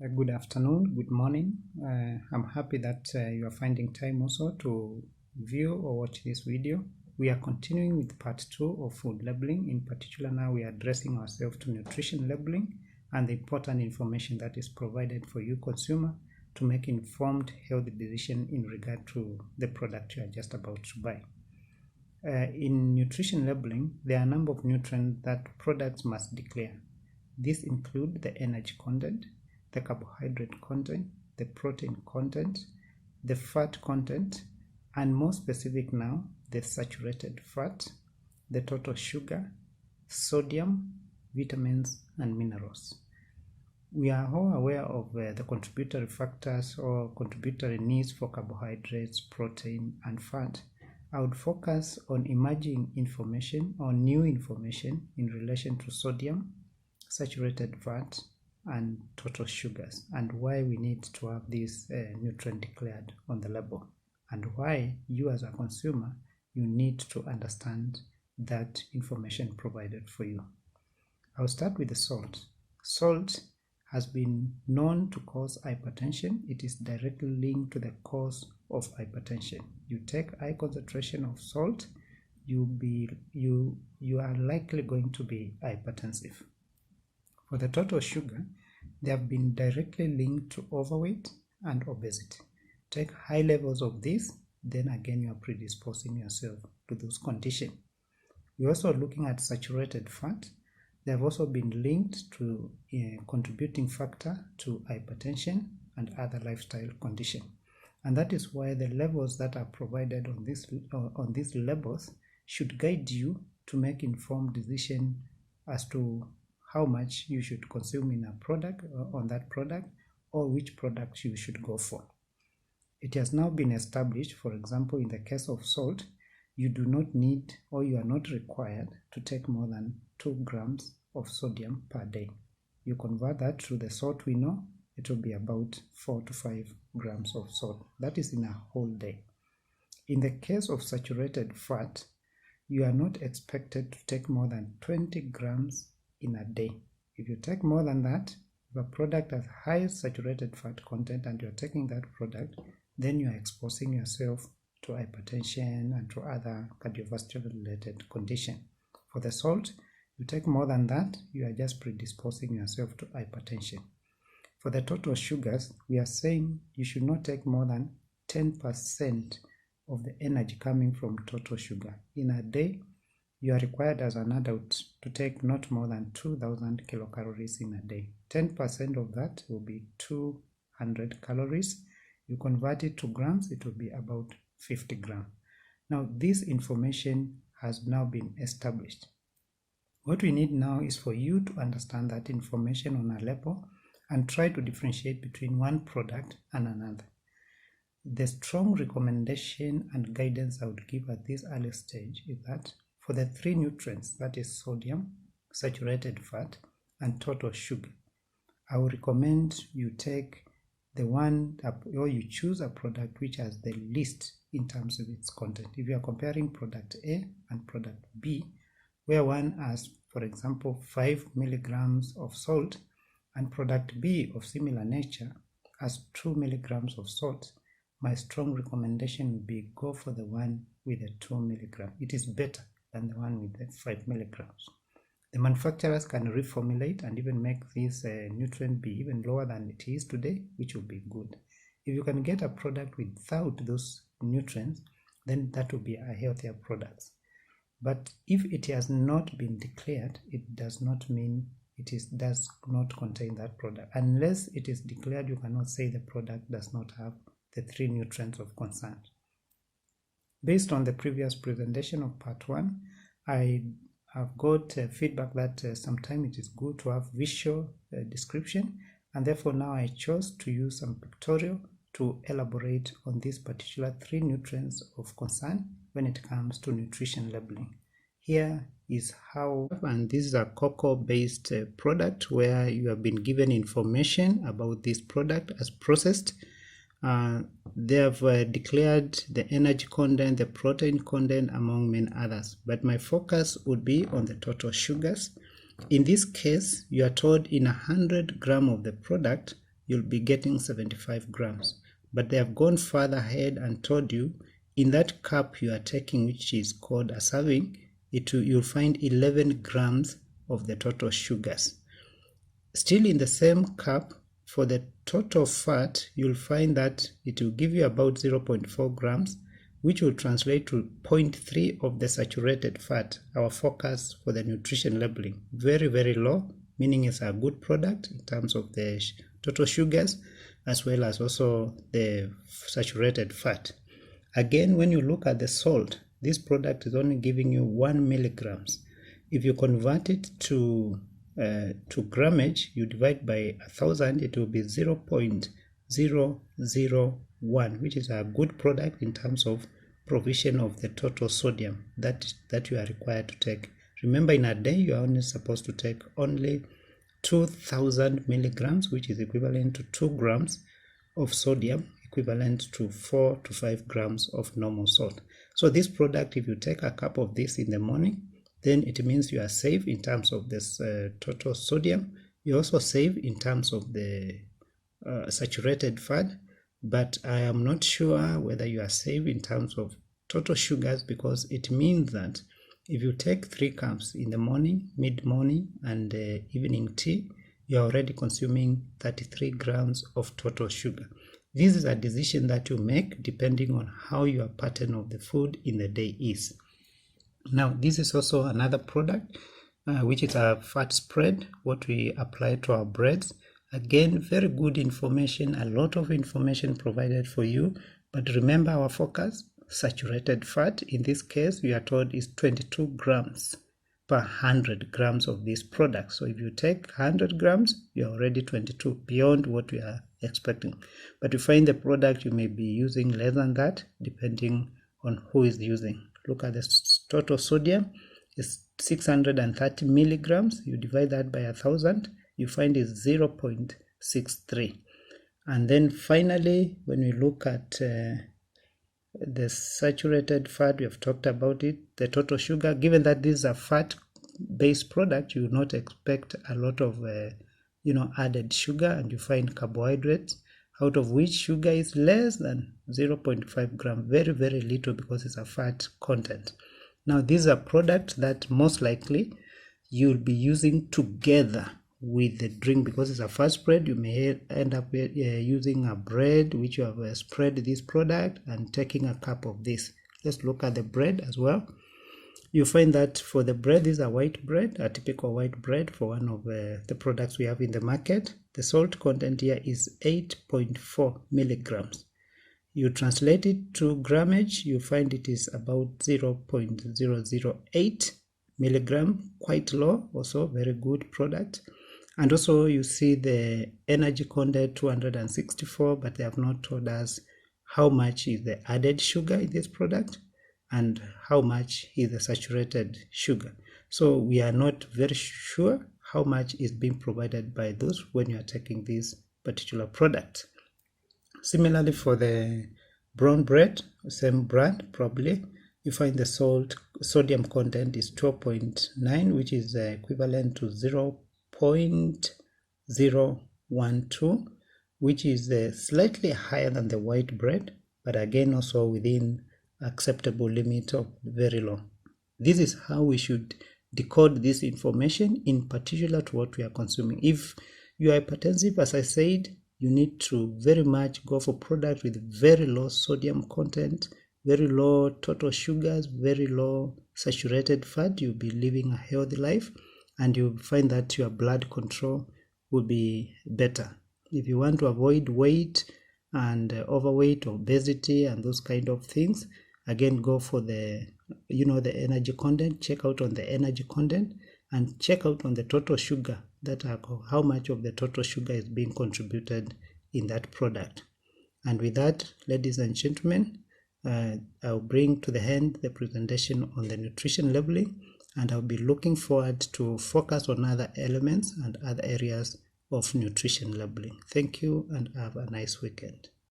Good afternoon, good morning. I'm happy that you are finding time also to view or watch this video. We are continuing with part 2 of food labeling. In particular, now we are addressing ourselves to nutrition labeling and the important information that is provided for you, consumer, to make informed, healthy decision in regard to the product you are just about to buy. In nutrition labeling, there are a number of nutrients that products must declare. These include the energy content, the carbohydrate content, the protein content, the fat content, and more specific now, the saturated fat, the total sugar, sodium, vitamins, and minerals. We are all aware of the contributory factors or contributory needs for carbohydrates, protein, and fat. I would focus on emerging information or new information in relation to sodium, saturated fat, and total sugars, and why we need to have this nutrient declared on the label, and why you as a consumer, you need to understand that information provided for you. I'll start with the salt. Salt has been known to cause hypertension. It is directly linked to the cause of hypertension. You take high concentration of salt, you are likely going to be hypertensive. For the total sugar, they have been directly linked to overweight and obesity. Take high levels of this, then again you are predisposing yourself to those conditions. We're also looking at saturated fat. They have also been linked to a contributing factor to hypertension and other lifestyle conditions. And that is why the levels that are provided on these labels should guide you to make informed decision as to how much you should consume in a product on that product, or which products you should go for. It has now been established, for example, in the case of salt, you do not need or you are not required to take more than 2 grams of sodium per day. You convert that to the salt we know, it will be about 4 to 5 grams of salt. That is in a whole day. In the case of saturated fat, you are not expected to take more than 20 grams in a day. If you take more than that, if a product has high saturated fat content and you're taking that product, then you are exposing yourself to hypertension and to other cardiovascular related conditions. For the salt, you take more than that, you are just predisposing yourself to hypertension. For the total sugars, we are saying you should not take more than 10% of the energy coming from total sugar. In a day, you are required as an adult to take not more than 2,000 kilocalories in a day. 10% of that will be 200 calories. You convert it to grams, it will be about 50 grams. Now, this information has now been established. What we need now is for you to understand that information on a label and try to differentiate between one product and another. The strong recommendation and guidance I would give at this early stage is that for the 3 nutrients, that is sodium, saturated fat, and total sugar, I would recommend you take the one, or you choose a product which has the least in terms of its content. If you are comparing product A and product B, where one has, for example, 5 milligrams of salt, and product B of similar nature has 2 milligrams of salt, my strong recommendation would be go for the one with the 2 milligrams. It is better than the one with the 5 milligrams. The manufacturers can reformulate and even make this nutrient be even lower than it is today, which will be good. If you can get a product without those nutrients, then that will be a healthier product. But if it has not been declared, it does not mean does not contain that product. Unless it is declared, you cannot say the product does not have the 3 nutrients of concern. Based on the previous presentation of part 1, I have got feedback that sometimes it is good to have visual description, and therefore now I chose to use some pictorial to elaborate on these particular 3 nutrients of concern when it comes to nutrition labeling. Here is how, and this is a cocoa-based product where you have been given information about this product as processed. They have declared the energy content, the protein content, among many others. But my focus would be on the total sugars. In this case, you are told in 100 grams of the product, you'll be getting 75 grams. But they have gone further ahead and told you in that cup you are taking, which is called a serving, you'll find 11 grams of the total sugars. Still in the same cup, for the total fat, you'll find that it will give you about 0.4 grams, which will translate to 0.3 of the saturated fat, our focus for the nutrition labeling. Very, very low, meaning it's a good product in terms of the total sugars, as well as also the saturated fat. Again, when you look at the salt, this product is only giving you 1 milligrams. If you convert it to grammage, you divide by 1,000, it will be 0.001, which is a good product in terms of provision of the total sodium that you are required to take. Remember, in a day you are only supposed to take only 2,000 milligrams, which is equivalent to 2 grams of sodium, equivalent to 4 to 5 grams of normal salt. So this product, if you take a cup of this in the morning, then it means you are safe in terms of this total sodium. You also save in terms of the saturated fat, but I am not sure whether you are safe in terms of total sugars, because it means that if you take 3 cups in the morning, mid-morning, and evening tea, you are already consuming 33 grams of total sugar. This is a decision that you make depending on how your pattern of the food in the day is. Now, this is also another product, which is a fat spread, what we apply to our breads. Again, very good information, a lot of information provided for you. But remember our focus, saturated fat, in this case, we are told is 22 grams per 100 grams of this product. So if you take 100 grams, you're already 22, beyond what we are expecting. But to find the product, you may be using less than that, depending on who is using. Look at the total sodium is 630 milligrams. You divide that by 1,000, you find is 0.63. And then finally, when we look at the saturated fat, we have talked about it, the total sugar, given that this is a fat-based product, you will not expect a lot of added sugar, and you find carbohydrates, out of which sugar is less than 0.5 gram, very, very little, because it's a fat content. Now, these are products that most likely you'll be using together with the drink, because it's a fat spread. You may end up using a bread which you have spread this product and taking a cup of this. Let's look at the bread as well. You find that for the bread, this is a white bread, a typical white bread for one of the products we have in the market. The salt content here is 8.4 milligrams. You translate it to grammage, you find it is about 0.008 milligram, quite low, also very good product. And also you see the energy content 264, but they have not told us how much is the added sugar in this product and how much is the saturated sugar. So we are not very sure how much is being provided by those when you are taking this particular product. Similarly, for the brown bread, same brand probably, you find the sodium content is 12.9, which is equivalent to 0.012, which is slightly higher than the white bread, but again also within acceptable limit of very low. This is how we should decode this information, in particular to what we are consuming. If you are hypertensive, as I said, you need to very much go for products with very low sodium content, very low total sugars, very low saturated fat. You'll be living a healthy life, and you'll find that your blood control will be better. If you want to avoid weight and overweight, obesity, and those kind of things, again, go for the energy content. Check out on the energy content and check out on the total sugar, how much of the total sugar is being contributed in that product. And with that, ladies and gentlemen, I'll bring to the end the presentation on the nutrition labeling, and I'll be looking forward to focus on other elements and other areas of nutrition labeling. Thank you, and have a nice weekend.